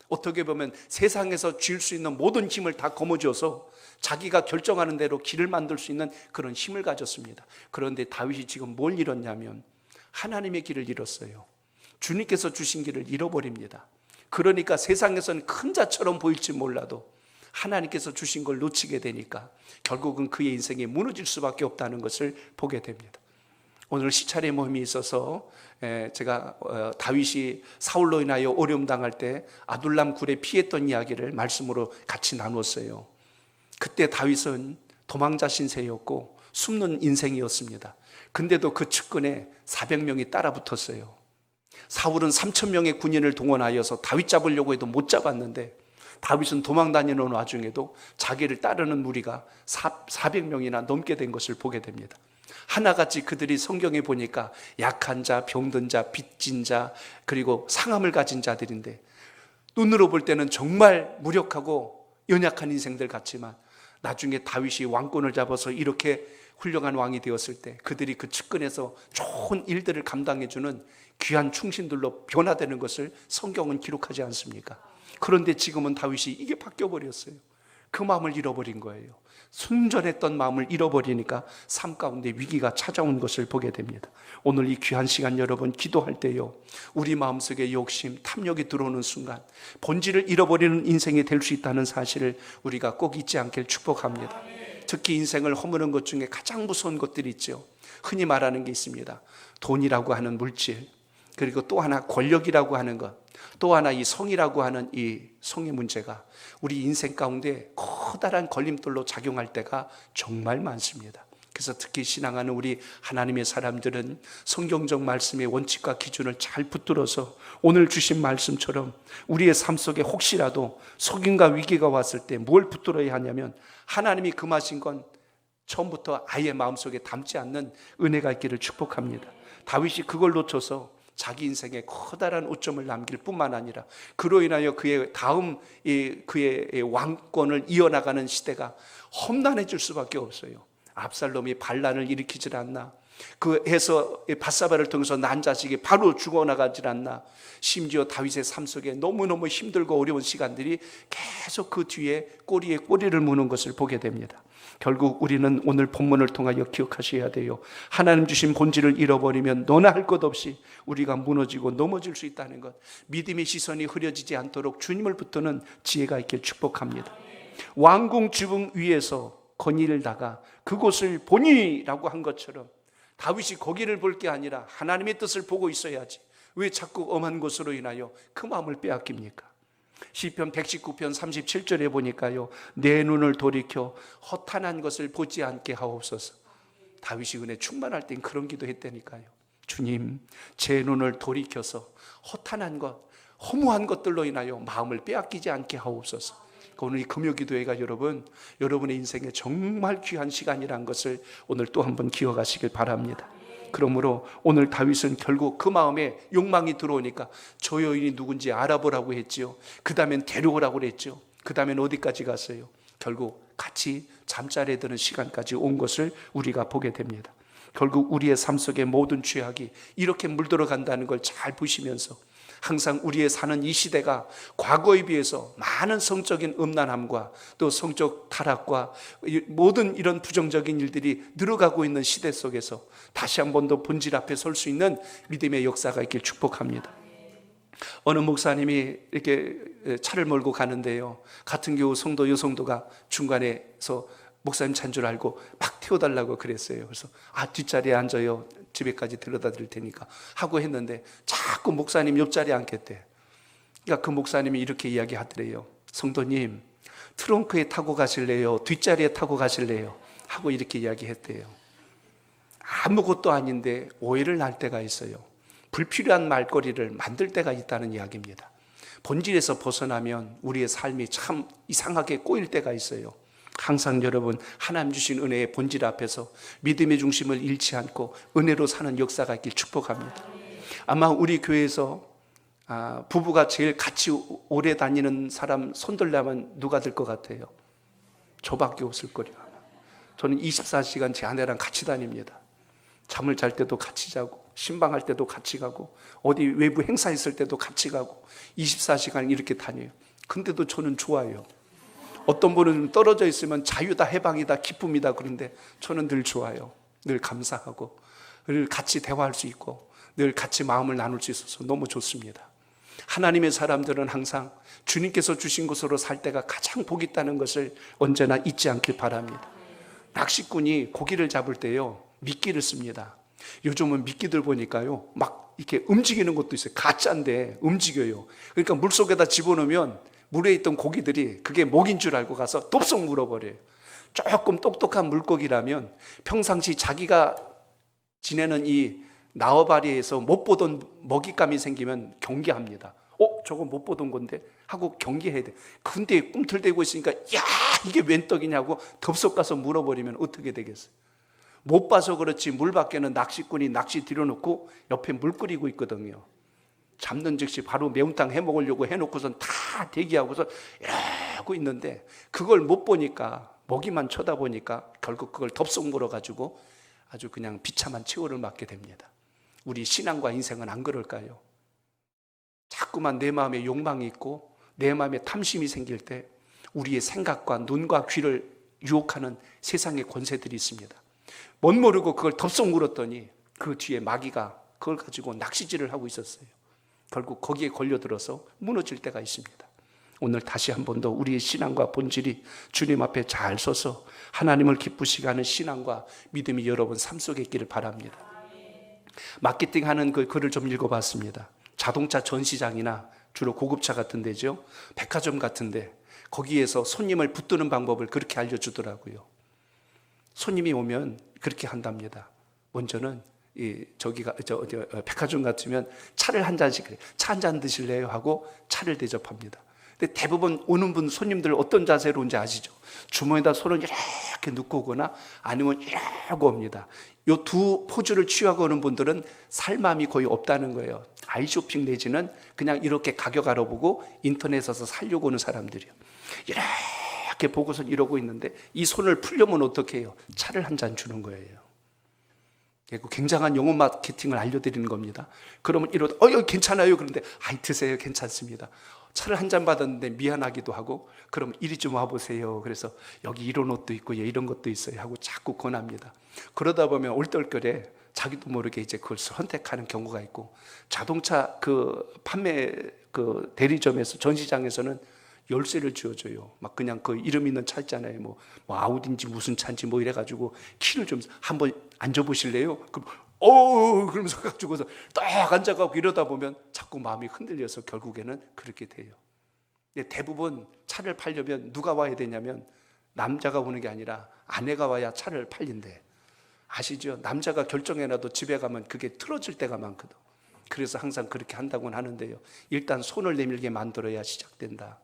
어떻게 보면 세상에서 쥘 수 있는 모든 힘을 다 거머쥐어서 자기가 결정하는 대로 길을 만들 수 있는 그런 힘을 가졌습니다. 그런데 다윗이 지금 뭘 잃었냐면 하나님의 길을 잃었어요. 주님께서 주신 길을 잃어버립니다. 그러니까 세상에서는 큰 자처럼 보일지 몰라도 하나님께서 주신 걸 놓치게 되니까 결국은 그의 인생이 무너질 수밖에 없다는 것을 보게 됩니다. 오늘 시찰의 모임이 있어서 제가 다윗이 사울로 인하여 어려움 당할 때 아둘람 굴에 피했던 이야기를 말씀으로 같이 나눴어요. 그때 다윗은 도망자 신세였고 숨는 인생이었습니다. 근데도 그 측근에 400명이 따라 붙었어요. 사울은 3,000명의 군인을 동원하여서 다윗 잡으려고 해도 못 잡았는데 다윗은 도망 다니는 와중에도 자기를 따르는 무리가 400명이나 넘게 된 것을 보게 됩니다. 하나같이 그들이 성경에 보니까 약한 자, 병든 자, 빚진 자, 그리고 상함을 가진 자들인데 눈으로 볼 때는 정말 무력하고 연약한 인생들 같지만 나중에 다윗이 왕권을 잡아서 이렇게 훌륭한 왕이 되었을 때 그들이 그 측근에서 좋은 일들을 감당해주는 귀한 충신들로 변화되는 것을 성경은 기록하지 않습니까? 그런데 지금은 다윗이 이게 바뀌어버렸어요. 그 마음을 잃어버린 거예요. 순전했던 마음을 잃어버리니까 삶 가운데 위기가 찾아온 것을 보게 됩니다. 오늘 이 귀한 시간 여러분 기도할 때요, 우리 마음속에 욕심, 탐욕이 들어오는 순간 본질을 잃어버리는 인생이 될 수 있다는 사실을 우리가 꼭 잊지 않길 축복합니다. 특히 인생을 허무는 것 중에 가장 무서운 것들이 있죠. 흔히 말하는 게 있습니다. 돈이라고 하는 물질, 그리고 또 하나 권력이라고 하는 것, 또 하나 이 성이라고 하는 이 성의 문제가 우리 인생 가운데 커다란 걸림돌로 작용할 때가 정말 많습니다. 그래서 특히 신앙하는 우리 하나님의 사람들은 성경적 말씀의 원칙과 기준을 잘 붙들어서 오늘 주신 말씀처럼 우리의 삶 속에 혹시라도 속임과 위기가 왔을 때 뭘 붙들어야 하냐면 하나님이 금하신 건 처음부터 아예 마음속에 담지 않는 은혜가 있기를 축복합니다. 다윗이 그걸 놓쳐서 자기 인생에 커다란 오점을 남길 뿐만 아니라 그로 인하여 그의 다음 그의 왕권을 이어나가는 시대가 험난해질 수밖에 없어요. 압살롬이 반란을 일으키질 않나, 그 해서 밧사바를 통해서 난 자식이 바로 죽어나가질 않나, 심지어 다윗의 삶 속에 너무너무 힘들고 어려운 시간들이 계속 그 뒤에 꼬리에 꼬리를 무는 것을 보게 됩니다. 결국 우리는 오늘 본문을 통하여 기억하셔야 돼요. 하나님 주신 본질을 잃어버리면 너나 할 것 없이 우리가 무너지고 넘어질 수 있다는 것, 믿음의 시선이 흐려지지 않도록 주님을 붙드는 지혜가 있길 축복합니다. 왕궁 지붕 위에서 건의를 다가 그곳을 보니라고 한 것처럼 다윗이 거기를 볼 게 아니라 하나님의 뜻을 보고 있어야지 왜 자꾸 엄한 것으로 인하여 그 마음을 빼앗깁니까? 시편 119편 37절에 보니까요, 내 눈을 돌이켜 허탄한 것을 보지 않게 하옵소서. 다윗이 은혜 충만할 땐 그런 기도했다니까요. 주님, 제 눈을 돌이켜서 허탄한 것, 허무한 것들로 인하여 마음을 빼앗기지 않게 하옵소서. 오늘 이 금요기도회가 여러분의 인생에 정말 귀한 시간이란 것을 오늘 또 한번 기억하시길 바랍니다. 그러므로 오늘 다윗은 결국 그 마음에 욕망이 들어오니까 저 여인이 누군지 알아보라고 했지요. 그 다음엔 데려오라고 그랬죠. 그 다음엔 어디까지 갔어요? 결국 같이 잠자리에 드는 시간까지 온 것을 우리가 보게 됩니다. 결국 우리의 삶 속의 모든 죄악이 이렇게 물들어 간다는 걸 잘 보시면서 항상 우리의 사는 이 시대가 과거에 비해서 많은 성적인 음란함과 또 성적 타락과 모든 이런 부정적인 일들이 늘어가고 있는 시대 속에서 다시 한 번 더 본질 앞에 설 수 있는 믿음의 역사가 있길 축복합니다. 어느 목사님이 이렇게 차를 몰고 가는데요, 같은 교우 성도 여성도가 중간에서 목사님 차인 줄 알고 막 태워달라고 그랬어요. 그래서 뒷자리에 앉아요, 집에까지 데려다 드릴 테니까 하고 했는데 자꾸 목사님 옆자리에 앉겠대. 그러니까 그 목사님이 이렇게 이야기하더래요. 성도님, 트렁크에 타고 가실래요? 뒷자리에 타고 가실래요? 하고 이렇게 이야기했대요. 아무것도 아닌데 오해를 날 때가 있어요. 불필요한 말거리를 만들 때가 있다는 이야기입니다. 본질에서 벗어나면 우리의 삶이 참 이상하게 꼬일 때가 있어요. 항상 여러분, 하나님 주신 은혜의 본질 앞에서 믿음의 중심을 잃지 않고 은혜로 사는 역사가 있길 축복합니다. 아마 우리 교회에서 부부가 제일 같이 오래 다니는 사람 손들려면 누가 될 것 같아요? 저밖에 없을 거예요. 저는 24시간 제 아내랑 같이 다닙니다. 잠을 잘 때도 같이 자고, 신방할 때도 같이 가고, 어디 외부 행사 있을 때도 같이 가고, 24시간 이렇게 다녀요. 근데도 저는 좋아요. 어떤 분은 떨어져 있으면 자유다, 해방이다, 기쁨이다 그런데 저는 늘 좋아요. 늘 감사하고 늘 같이 대화할 수 있고 늘 같이 마음을 나눌 수 있어서 너무 좋습니다. 하나님의 사람들은 항상 주님께서 주신 것으로 살 때가 가장 복 있다는 것을 언제나 잊지 않길 바랍니다. 낚시꾼이 고기를 잡을 때요, 미끼를 씁니다. 요즘은 미끼들 보니까요, 막 이렇게 움직이는 것도 있어요. 가짜인데 움직여요. 그러니까 물속에다 집어넣으면 물에 있던 고기들이 그게 먹인 줄 알고 가서 덥석 물어버려요. 조금 똑똑한 물고기라면 평상시 자기가 지내는 이 나와바리에서 못 보던 먹잇감이 생기면 경계합니다. 저거 못 보던 건데 하고 경계해야 돼. 근데 꿈틀대고 있으니까 야, 이게 웬 떡이냐고 덥석 가서 물어버리면 어떻게 되겠어요? 못 봐서 그렇지 물 밖에는 낚시꾼이 낚시 들여놓고 옆에 물 끓이고 있거든요. 잡는 즉시 바로 매운탕 해 먹으려고 해놓고선 다 대기하고서 이러고 있는데 그걸 못 보니까, 먹이만 쳐다보니까 결국 그걸 덥석 물어가지고 아주 그냥 비참한 최후를 맞게 됩니다. 우리 신앙과 인생은 안 그럴까요? 자꾸만 내 마음에 욕망이 있고 내 마음에 탐심이 생길 때 우리의 생각과 눈과 귀를 유혹하는 세상의 권세들이 있습니다. 못 모르고 그걸 덥석 물었더니 그 뒤에 마귀가 그걸 가지고 낚시질을 하고 있었어요. 결국 거기에 걸려들어서 무너질 때가 있습니다. 오늘 다시 한 번 더 우리의 신앙과 본질이 주님 앞에 잘 서서 하나님을 기쁘시게 하는 신앙과 믿음이 여러분 삶 속에 있기를 바랍니다. 마케팅하는 그 글을 좀 읽어봤습니다. 자동차 전시장이나 주로 고급차 같은 데죠, 백화점 같은 데, 거기에서 손님을 붙드는 방법을 그렇게 알려주더라고요. 손님이 오면 그렇게 한답니다. 먼저는 백화점 같으면 차를 한 잔씩, 차 한 잔 드실래요? 하고 차를 대접합니다. 근데 대부분 오는 분 손님들 어떤 자세로 온지 아시죠? 주머니에다 손을 이렇게 넣고 오거나 아니면 이러고 옵니다. 이 두 포즈를 취하고 오는 분들은 살 마음이 거의 없다는 거예요. 아이쇼핑 내지는 그냥 이렇게 가격 알아보고 인터넷에서 살려고 오는 사람들이요. 이렇게 보고서 이러고 있는데 이 손을 풀려면 어떻게 해요? 차를 한 잔 주는 거예요. 굉장한 영어 마케팅을 알려드리는 겁니다. 그러면 여기 괜찮아요. 그런데 드세요. 괜찮습니다. 차를 한 잔 받았는데 미안하기도 하고, 그럼 이리 좀 와보세요. 그래서 여기 이런 옷도 있고 이런 것도 있어요 하고 자꾸 권합니다. 그러다 보면 얼떨결에 자기도 모르게 이제 그걸 선택하는 경우가 있고, 자동차 그 판매 그 대리점에서, 전시장에서는 열쇠를 쥐어줘요. 막 그냥 그 이름 있는 차 있잖아요. 뭐 아우디인지 무슨 차인지 뭐 이래가지고 키를 좀 한번 앉아보실래요? 그러면서 가지고서 딱 앉아가고 이러다 보면 자꾸 마음이 흔들려서 결국에는 그렇게 돼요. 근데 대부분 차를 팔려면 누가 와야 되냐면 남자가 오는 게 아니라 아내가 와야 차를 팔린대. 아시죠? 남자가 결정해놔도 집에 가면 그게 틀어질 때가 많거든. 그래서 항상 그렇게 한다고는 하는데요, 일단 손을 내밀게 만들어야 시작된다.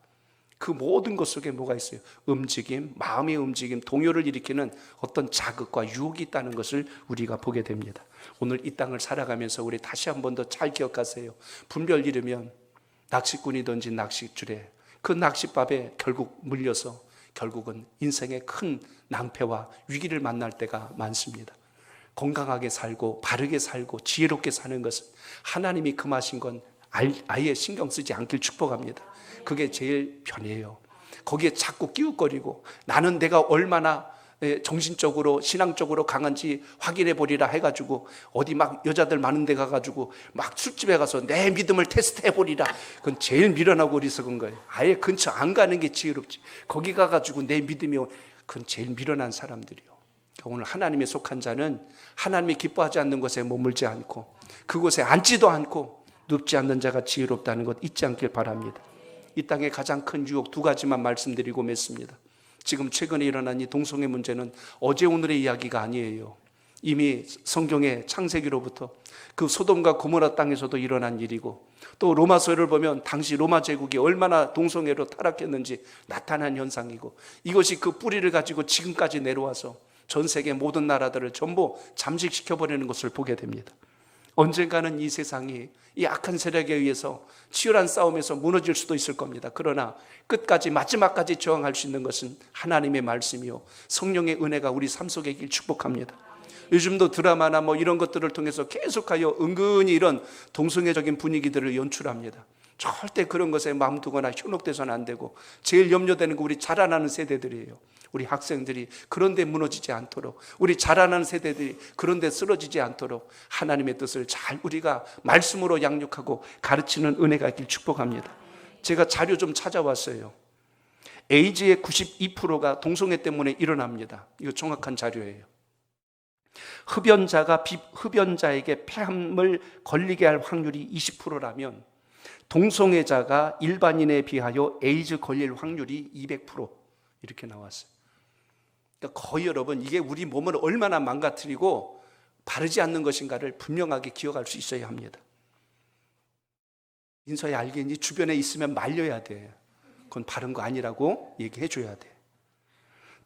그 모든 것 속에 뭐가 있어요? 움직임, 마음의 움직임, 동요를 일으키는 어떤 자극과 유혹이 있다는 것을 우리가 보게 됩니다. 오늘 이 땅을 살아가면서 우리 다시 한 번 더 잘 기억하세요. 분별 잃으면 낚시꾼이 던진 낚싯줄에, 그 낚싯밥에 결국 물려서 결국은 인생의 큰 낭패와 위기를 만날 때가 많습니다. 건강하게 살고 바르게 살고 지혜롭게 사는 것은 하나님이 금하신 건 아예 신경 쓰지 않길 축복합니다. 그게 제일 편해요. 거기에 자꾸 끼웃거리고 나는 내가 얼마나 정신적으로 신앙적으로 강한지 확인해 보리라 해가지고 어디 막 여자들 많은 데 가가지고 막 술집에 가서 내 믿음을 테스트해 보리라. 그건 제일 미련하고 어리석은 거예요. 아예 근처 안 가는 게 지혜롭지. 거기 가가지고 내 믿음이 그건 제일 미련한 사람들이요. 오늘 하나님에 속한 자는 하나님이 기뻐하지 않는 곳에 머물지 않고 그곳에 앉지도 않고 눕지 않는 자가 지혜롭다는 것 잊지 않길 바랍니다. 이 땅의 가장 큰 유혹 두 가지만 말씀드리고 맺습니다. 지금 최근에 일어난 이 동성애 문제는 어제 오늘의 이야기가 아니에요. 이미 성경의 창세기로부터 그 소돔과 고모라 땅에서도 일어난 일이고 또 로마서를 보면 당시 로마 제국이 얼마나 동성애로 타락했는지 나타난 현상이고 이것이 그 뿌리를 가지고 지금까지 내려와서 전 세계 모든 나라들을 전부 잠식시켜버리는 것을 보게 됩니다. 언젠가는 이 세상이 이 악한 세력에 의해서 치열한 싸움에서 무너질 수도 있을 겁니다. 그러나 끝까지 마지막까지 저항할 수 있는 것은 하나님의 말씀이요 성령의 은혜가 우리 삶 속에 있길 축복합니다. 요즘도 드라마나 뭐 이런 것들을 통해서 계속하여 은근히 이런 동성애적인 분위기들을 연출합니다. 절대 그런 것에 마음 두거나 현혹돼서는 안 되고 제일 염려되는 거 우리 자라나는 세대들이에요. 우리 학생들이 그런 데 무너지지 않도록 우리 자라나는 세대들이 그런 데 쓰러지지 않도록 하나님의 뜻을 잘 우리가 말씀으로 양육하고 가르치는 은혜가 있길 축복합니다. 제가 자료 좀 찾아왔어요. 에이즈의 92%가 동성애 때문에 일어납니다. 이거 정확한 자료예요. 흡연자가 흡연자에게 폐암을 걸리게 할 확률이 20%라면 동성애자가 일반인에 비하여 에이즈 걸릴 확률이 200% 이렇게 나왔어요. 그러니까 거의 여러분 이게 우리 몸을 얼마나 망가뜨리고 바르지 않는 것인가를 분명하게 기억할 수 있어야 합니다. 인서야 알겠니? 주변에 있으면 말려야 돼. 그건 바른 거 아니라고 얘기해 줘야 돼.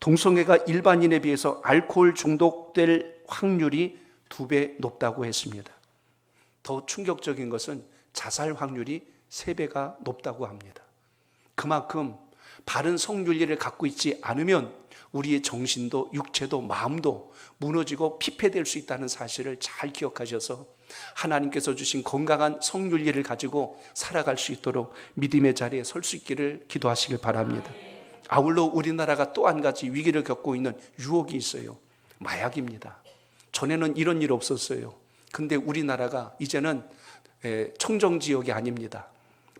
동성애가 일반인에 비해서 알코올 중독될 확률이 2배 높다고 했습니다. 더 충격적인 것은 자살 확률이 3배가 높다고 합니다. 그만큼 바른 성윤리를 갖고 있지 않으면 우리의 정신도 육체도 마음도 무너지고 피폐될 수 있다는 사실을 잘 기억하셔서 하나님께서 주신 건강한 성윤리를 가지고 살아갈 수 있도록 믿음의 자리에 설 수 있기를 기도하시길 바랍니다. 아울러 우리나라가 또 한 가지 위기를 겪고 있는 유혹이 있어요. 마약입니다. 전에는 이런 일 없었어요. 근데 우리나라가 이제는 청정지역이 아닙니다.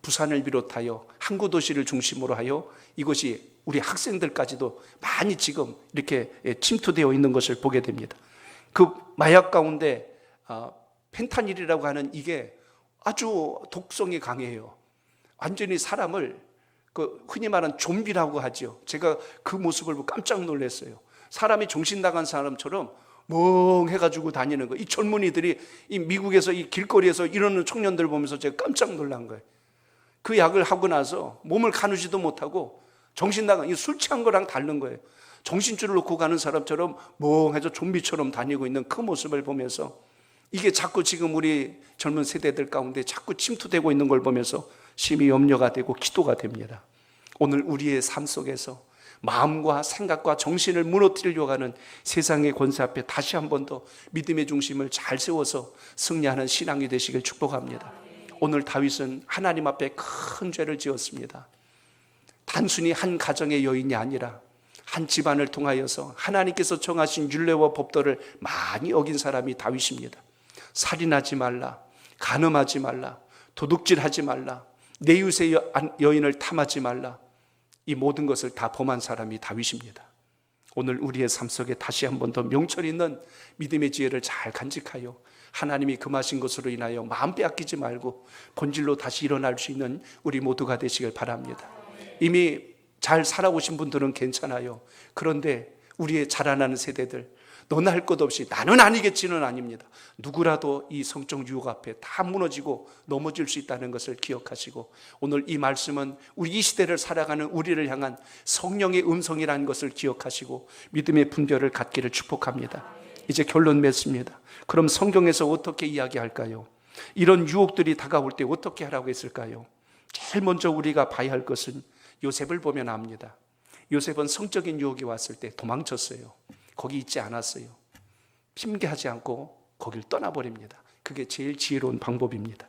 부산을 비롯하여 항구 도시를 중심으로 하여 이것이 우리 학생들까지도 많이 지금 이렇게 침투되어 있는 것을 보게 됩니다. 그 마약 가운데 펜타닐이라고 하는 이게 아주 독성이 강해요. 완전히 사람을 흔히 말하는 좀비라고 하죠. 제가 그 모습을 보고 깜짝 놀랐어요. 사람이 정신 나간 사람처럼 멍해가지고 다니는 거. 이 젊은이들이 이 미국에서 이 길거리에서 이러는 청년들 보면서 제가 깜짝 놀란 거예요. 그 약을 하고 나서 몸을 가누지도 못하고 정신 나간, 술 취한 거랑 다른 거예요. 정신줄을 놓고 가는 사람처럼 멍해서 좀비처럼 다니고 있는 그 모습을 보면서 이게 자꾸 지금 우리 젊은 세대들 가운데 자꾸 침투되고 있는 걸 보면서 심히 염려가 되고 기도가 됩니다. 오늘 우리의 삶 속에서 마음과 생각과 정신을 무너뜨리려고 하는 세상의 권세 앞에 다시 한 번 더 믿음의 중심을 잘 세워서 승리하는 신앙이 되시길 축복합니다. 오늘 다윗은 하나님 앞에 큰 죄를 지었습니다. 단순히 한 가정의 여인이 아니라 한 집안을 통하여서 하나님께서 정하신 율례와 법도를 많이 어긴 사람이 다윗입니다. 살인하지 말라, 간음하지 말라, 도둑질하지 말라, 내 이웃의 여인을 탐하지 말라, 이 모든 것을 다 범한 사람이 다윗입니다. 오늘 우리의 삶 속에 다시 한 번 더 명철 있는 믿음의 지혜를 잘 간직하여 하나님이 금하신 것으로 인하여 마음 빼앗기지 말고 본질로 다시 일어날 수 있는 우리 모두가 되시길 바랍니다. 이미 잘 살아오신 분들은 괜찮아요. 그런데 우리의 자라나는 세대들, 너나 할 것 없이 나는 아니겠지는 아닙니다. 누구라도 이 성적 유혹 앞에 다 무너지고 넘어질 수 있다는 것을 기억하시고 오늘 이 말씀은 우리 이 시대를 살아가는 우리를 향한 성령의 음성이라는 것을 기억하시고 믿음의 분별을 갖기를 축복합니다. 이제 결론 맺습니다. 그럼 성경에서 어떻게 이야기할까요? 이런 유혹들이 다가올 때 어떻게 하라고 했을까요? 제일 먼저 우리가 봐야 할 것은 요셉을 보면 압니다. 요셉은 성적인 유혹이 왔을 때 도망쳤어요. 거기 있지 않았어요. 핑계하지 않고 거길 떠나버립니다. 그게 제일 지혜로운 방법입니다.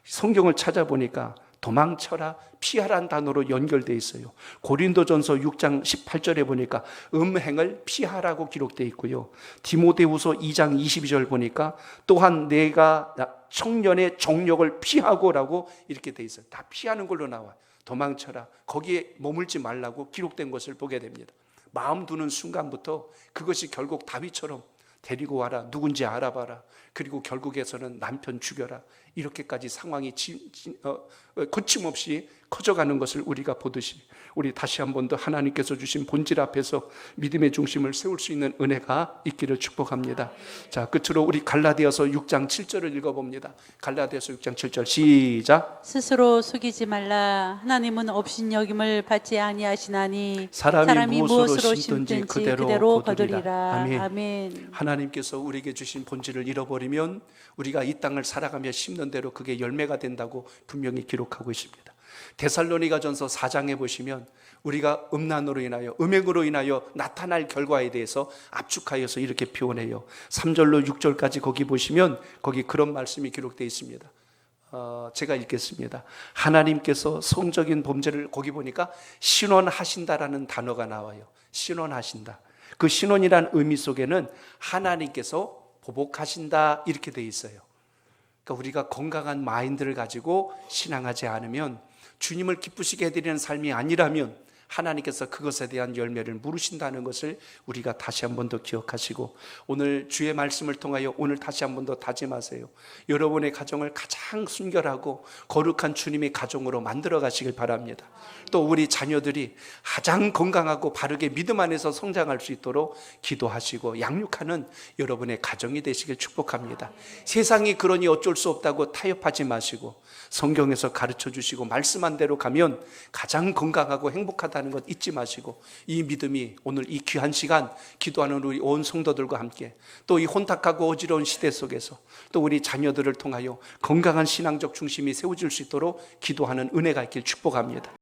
성경을 찾아보니까 도망쳐라, 피하라는 단어로 연결되어 있어요. 고린도전서 6장 18절에 보니까 음행을 피하라고 기록되어 있고요. 디모데후서 2장 22절 보니까 또한 내가 청년의 정욕을 피하고라고 이렇게 되어 있어요. 다 피하는 걸로 나와요. 도망쳐라, 거기에 머물지 말라고 기록된 것을 보게 됩니다. 마음 두는 순간부터 그것이 결국 다윗처럼 데리고 와라, 누군지 알아봐라, 그리고 결국에서는 남편 죽여라, 이렇게까지 상황이 거침없이 커져가는 것을 우리가 보듯이 우리 다시 한 번 더 하나님께서 주신 본질 앞에서 믿음의 중심을 세울 수 있는 은혜가 있기를 축복합니다. 자, 끝으로 우리 갈라디아서 6장 7절을 읽어봅니다. 갈라디아서 6장 7절 시작. 스스로 속이지 말라. 하나님은 업신여김을 받지 아니하시나니 사람이 무엇으로 심든지 그대로 거두리라. 거두리라. 아멘. 아멘. 하나님께서 우리에게 주신 본질을 잃어버리면 우리가 이 땅을 살아가며 심는 대로 그게 열매가 된다고 분명히 기록하고 있습니다. 데살로니가전서 4장에 보시면 우리가 음란으로 인하여, 음행으로 인하여 나타날 결과에 대해서 압축하여서 이렇게 표현해요. 3절로 6절까지 거기 보시면 거기 그런 말씀이 기록되어 있습니다. 제가 읽겠습니다. 하나님께서 성적인 범죄를 거기 보니까 신원하신다라는 단어가 나와요. 신원하신다. 그 신원이란 의미 속에는 하나님께서 보복하신다 이렇게 되어 있어요. 그러니까 우리가 건강한 마인드를 가지고 신앙하지 않으면, 주님을 기쁘시게 해드리는 삶이 아니라면 하나님께서 그것에 대한 열매를 물으신다는 것을 우리가 다시 한 번 더 기억하시고, 오늘 주의 말씀을 통하여 오늘 다시 한 번 더 다짐하세요. 여러분의 가정을 가장 순결하고 거룩한 주님의 가정으로 만들어 가시길 바랍니다. 또 우리 자녀들이 가장 건강하고 바르게 믿음 안에서 성장할 수 있도록 기도하시고 양육하는 여러분의 가정이 되시길 축복합니다. 세상이 그러니 어쩔 수 없다고 타협하지 마시고 성경에서 가르쳐 주시고 말씀한 대로 가면 가장 건강하고 행복하다는 것 잊지 마시고, 이 믿음이 오늘 이 귀한 시간 기도하는 우리 온 성도들과 함께 또 이 혼탁하고 어지러운 시대 속에서 또 우리 자녀들을 통하여 건강한 신앙적 중심이 세워질 수 있도록 기도하는 은혜가 있길 축복합니다.